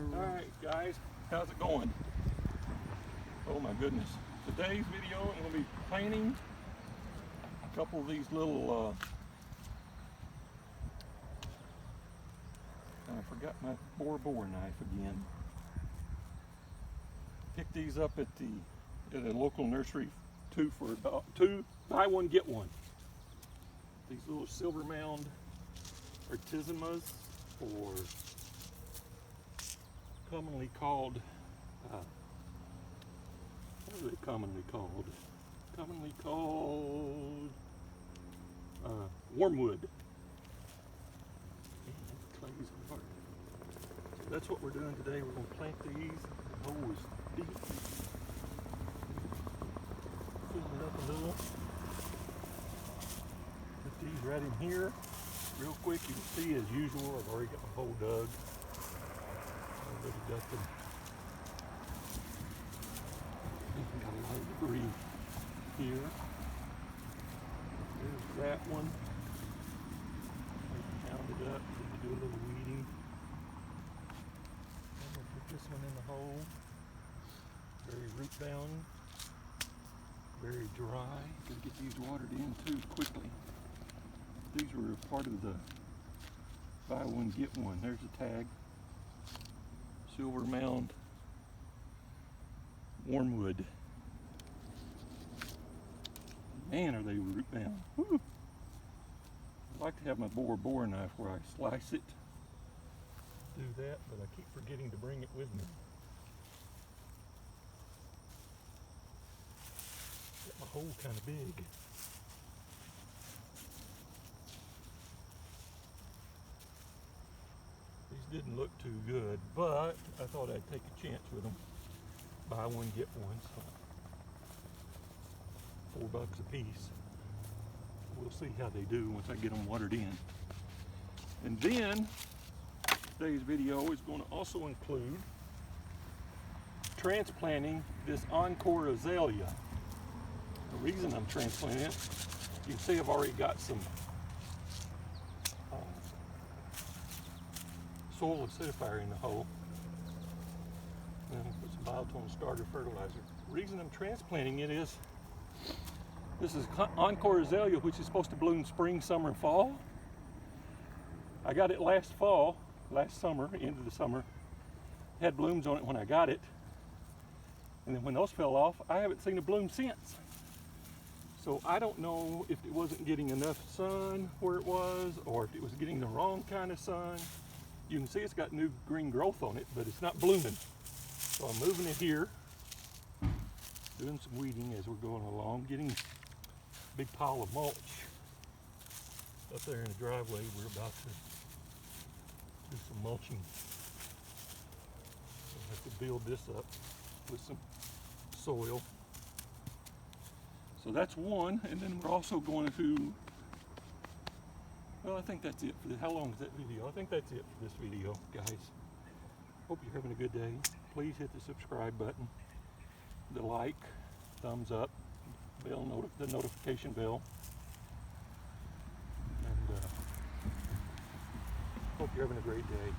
Alright guys, how's it going? Oh my goodness. Today's video I'm going to be planting a couple of these little, I forgot my boar knife again. Picked these up at a local nursery for about buy one get one. These little Silver Mound Artemias, or commonly called, what are they commonly called? Commonly called Wormwood. Clay's hard. So that's what we're doing today. We're going to plant these. The hole is deep. Fill it up a little. Put these right in here. Real quick, you can see as usual, I've already got my hole dug. Already got them. Got a lot of debris here. There's that one. Pound it up, do a little weeding. I'm going to put this one in the hole. Very root bound, very dry. Got to get these watered in too quickly. These were part of the buy one get one. There's a tag. Silver Mound Wormwood. Man, are they root bound. Woo. I like to have my boar knife where I slice it. Do that, but I keep forgetting to bring it with me. Got my hole kind of big. These didn't look too good, but I thought I'd take a chance with them. Buy one, get one, so $4 a piece. We'll see how they do once I get them watered in. And then today's video is going to also include transplanting this encore azalea. The reason I'm transplanting it, you can see I've already got some soil acidifier in the hole. And put some biotone starter fertilizer. The reason I'm transplanting it is this is encore azalea, which is supposed to bloom spring, summer, and fall. I got it last summer, end of the summer. Had blooms on it when I got it. And then when those fell off, I haven't seen a bloom since. So I don't know if it wasn't getting enough sun where it was, or if it was getting the wrong kind of sun. You can see it's got new green growth on it, but it's not blooming. So I'm moving it here, doing some weeding as we're going along, getting a big pile of mulch up there in the driveway. We're about to do some mulching. We'll have to build this up with some soil. So that's one, and then we're also going to, well, I think that's it for this. How long is that video? I think that's it for this video, guys. Hope you're having a good day. Please hit the subscribe button, the like, thumbs up, the notification bell, and hope you're having a great day.